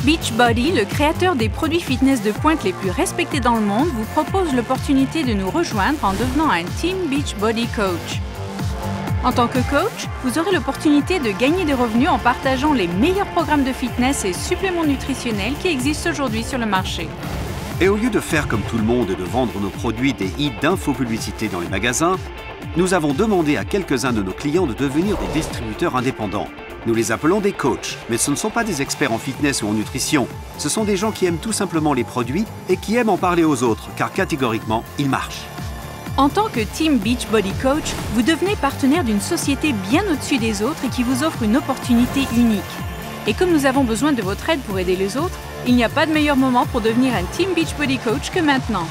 Beachbody, le créateur des produits fitness de pointe les plus respectés dans le monde, vous propose l'opportunité de nous rejoindre en devenant un Team Beachbody Coach. En tant que coach, vous aurez l'opportunité de gagner des revenus en partageant les meilleurs programmes de fitness et suppléments nutritionnels qui existent aujourd'hui sur le marché. Et au lieu de faire comme tout le monde et de vendre nos produits des hits d'infopublicité dans les magasins, nous avons demandé à quelques-uns de nos clients de devenir des distributeurs indépendants. Nous les appelons des coachs, mais ce ne sont pas des experts en fitness ou en nutrition. Ce sont des gens qui aiment tout simplement les produits et qui aiment en parler aux autres, car catégoriquement, ils marchent. En tant que Team Beachbody Coach, vous devenez partenaire d'une société bien au-dessus des autres et qui vous offre une opportunité unique. Et comme nous avons besoin de votre aide pour aider les autres, il n'y a pas de meilleur moment pour devenir un Team Beachbody Coach que maintenant.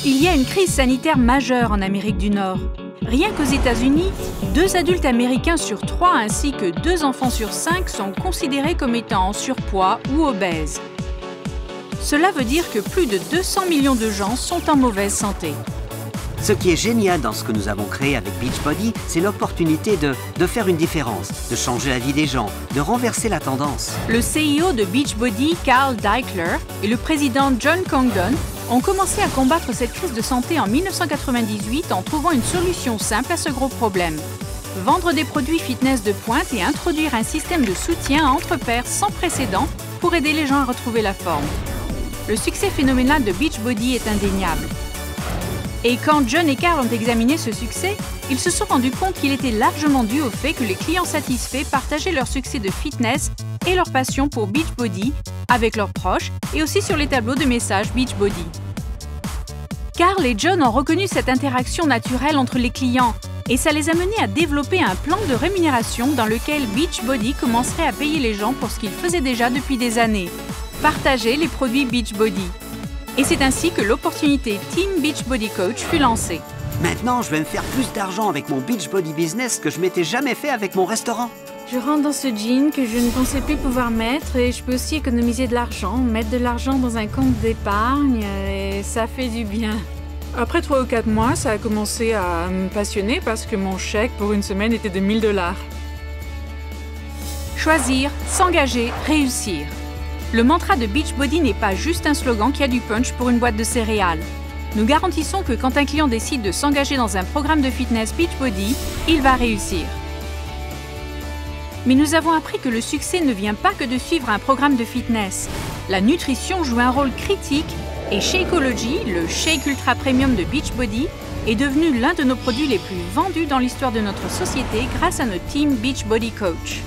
Il y a une crise sanitaire majeure en Amérique du Nord. Rien qu'aux États-Unis, 2 adultes américains sur 3 ainsi que 2 enfants sur 5 sont considérés comme étant en surpoids ou obèses. Cela veut dire que plus de 200 millions de gens sont en mauvaise santé. Ce qui est génial dans ce que nous avons créé avec Beachbody, c'est l'opportunité de faire une différence, de changer la vie des gens, de renverser la tendance. Le CEO de Beachbody, Carl Daikeler, et le président John Congdon ont commencé à combattre cette crise de santé en 1998 en trouvant une solution simple à ce gros problème. Vendre des produits fitness de pointe et introduire un système de soutien entre pairs sans précédent pour aider les gens à retrouver la forme. Le succès phénoménal de Beachbody est indéniable. Et quand John et Carl ont examiné ce succès, ils se sont rendus compte qu'il était largement dû au fait que les clients satisfaits partageaient leur succès de fitness et leur passion pour Beachbody avec leurs proches et aussi sur les tableaux de messages Beachbody. Carl et John ont reconnu cette interaction naturelle entre les clients et ça les a menés à développer un plan de rémunération dans lequel Beachbody commencerait à payer les gens pour ce qu'ils faisaient déjà depuis des années, partager les produits Beachbody. Et c'est ainsi que l'opportunité Team Beachbody Coach fut lancée. Maintenant, je vais me faire plus d'argent avec mon Beachbody business que je m'étais jamais fait avec mon restaurant. Je rentre dans ce jean que je ne pensais plus pouvoir mettre et je peux aussi économiser de l'argent, mettre de l'argent dans un compte d'épargne et ça fait du bien. Après 3 ou 4 mois, ça a commencé à me passionner parce que mon chèque pour une semaine était de 1 000 $. Choisir, s'engager, réussir. Le mantra de Beachbody n'est pas juste un slogan qui a du punch pour une boîte de céréales. Nous garantissons que quand un client décide de s'engager dans un programme de fitness Beachbody, il va réussir. Mais nous avons appris que le succès ne vient pas que de suivre un programme de fitness. La nutrition joue un rôle critique et Shakeology, le shake ultra premium de Beachbody, est devenu l'un de nos produits les plus vendus dans l'histoire de notre société grâce à notre team Beachbody Coach.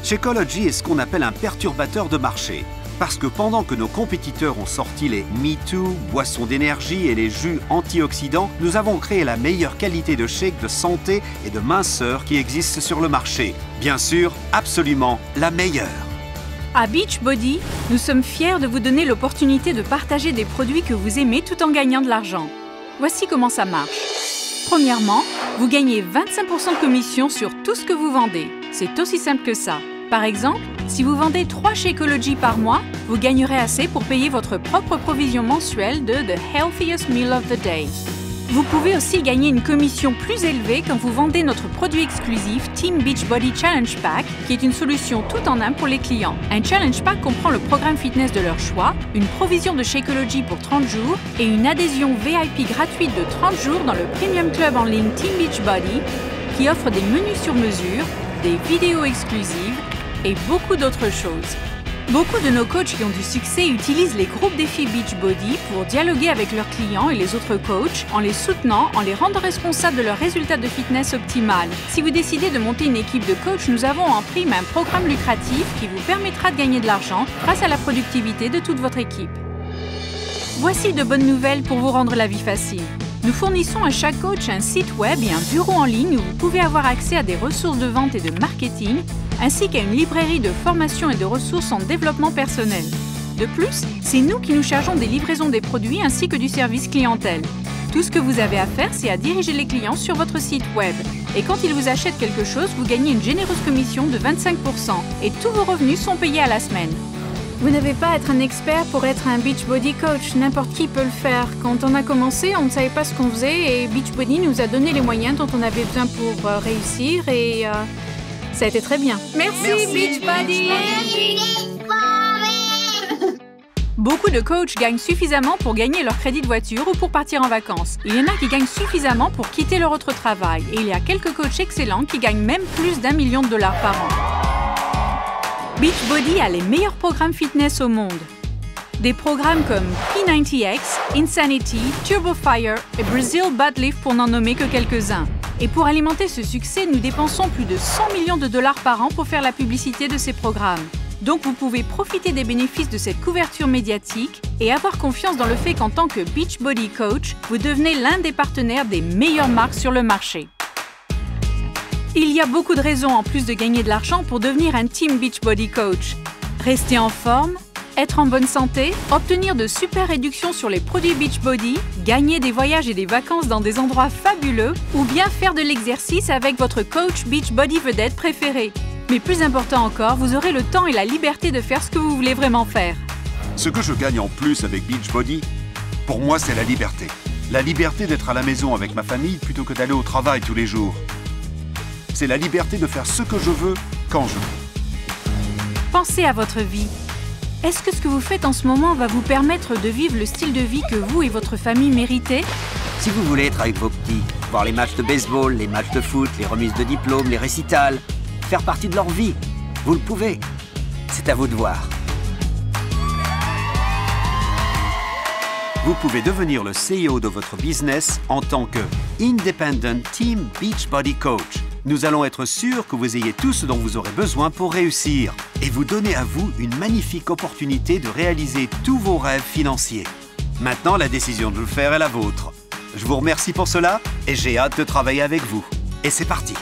Shakeology est ce qu'on appelle un perturbateur de marché. Parce que pendant que nos compétiteurs ont sorti les MeToo, boissons d'énergie et les jus antioxydants, nous avons créé la meilleure qualité de shake de santé et de minceur qui existe sur le marché. Bien sûr, absolument la meilleure. À Beachbody, nous sommes fiers de vous donner l'opportunité de partager des produits que vous aimez tout en gagnant de l'argent. Voici comment ça marche. Premièrement, vous gagnez 25% de commission sur tout ce que vous vendez. C'est aussi simple que ça. Par exemple, si vous vendez 3 Shakeology par mois, vous gagnerez assez pour payer votre propre provision mensuelle de The Healthiest Meal of the Day. Vous pouvez aussi gagner une commission plus élevée quand vous vendez notre produit exclusif Team Beachbody Challenge Pack, qui est une solution tout en un pour les clients. Un Challenge Pack comprend le programme fitness de leur choix, une provision de Shakeology pour 30 jours et une adhésion VIP gratuite de 30 jours dans le Premium Club en ligne Team Beachbody, qui offre des menus sur mesure, des vidéos exclusives et beaucoup d'autres choses. Beaucoup de nos coachs qui ont du succès utilisent les groupes défis Beachbody pour dialoguer avec leurs clients et les autres coachs en les soutenant, en les rendant responsables de leurs résultats de fitness optimal. Si vous décidez de monter une équipe de coachs, nous avons en prime un programme lucratif qui vous permettra de gagner de l'argent grâce à la productivité de toute votre équipe. Voici de bonnes nouvelles pour vous rendre la vie facile. Nous fournissons à chaque coach un site web et un bureau en ligne où vous pouvez avoir accès à des ressources de vente et de marketing, ainsi qu'à une librairie de formation et de ressources en développement personnel. De plus, c'est nous qui nous chargeons des livraisons des produits ainsi que du service clientèle. Tout ce que vous avez à faire, c'est à diriger les clients sur votre site web. Et quand ils vous achètent quelque chose, vous gagnez une généreuse commission de 25% et tous vos revenus sont payés à la semaine. Vous n'avez pas à être un expert pour être un Beachbody Coach, n'importe qui peut le faire. Quand on a commencé, on ne savait pas ce qu'on faisait et Beachbody nous a donné les moyens dont on avait besoin pour réussir et ça a été très bien. Merci Beachbody! Beaucoup de coachs gagnent suffisamment pour gagner leur crédit de voiture ou pour partir en vacances. Il y en a qui gagnent suffisamment pour quitter leur autre travail. Et il y a quelques coachs excellents qui gagnent même plus d'1 million de dollars par an. Beachbody a les meilleurs programmes fitness au monde. Des programmes comme P90X, Insanity, Turbo Fire et Brazil Butt Lift pour n'en nommer que quelques-uns. Et pour alimenter ce succès, nous dépensons plus de 100 millions de dollars par an pour faire la publicité de ces programmes. Donc vous pouvez profiter des bénéfices de cette couverture médiatique et avoir confiance dans le fait qu'en tant que Beachbody Coach, vous devenez l'un des partenaires des meilleures marques sur le marché. Il y a beaucoup de raisons en plus de gagner de l'argent pour devenir un Team Beachbody Coach. Rester en forme, être en bonne santé, obtenir de super réductions sur les produits Beachbody, gagner des voyages et des vacances dans des endroits fabuleux ou bien faire de l'exercice avec votre coach Beachbody vedette préféré. Mais plus important encore, vous aurez le temps et la liberté de faire ce que vous voulez vraiment faire. Ce que je gagne en plus avec Beachbody, pour moi, c'est la liberté. La liberté d'être à la maison avec ma famille plutôt que d'aller au travail tous les jours. C'est la liberté de faire ce que je veux, quand je veux. Pensez à votre vie. Est-ce que ce que vous faites en ce moment va vous permettre de vivre le style de vie que vous et votre famille méritez? Si vous voulez être avec vos petits, voir les matchs de baseball, les matchs de foot, les remises de diplômes, les récitals, faire partie de leur vie, vous le pouvez. C'est à vous de voir. Vous pouvez devenir le CEO de votre business en tant que Independent Team Beachbody Coach. Nous allons être sûrs que vous ayez tout ce dont vous aurez besoin pour réussir et vous donner à vous une magnifique opportunité de réaliser tous vos rêves financiers. Maintenant, la décision de le faire est la vôtre. Je vous remercie pour cela et j'ai hâte de travailler avec vous. Et c'est parti!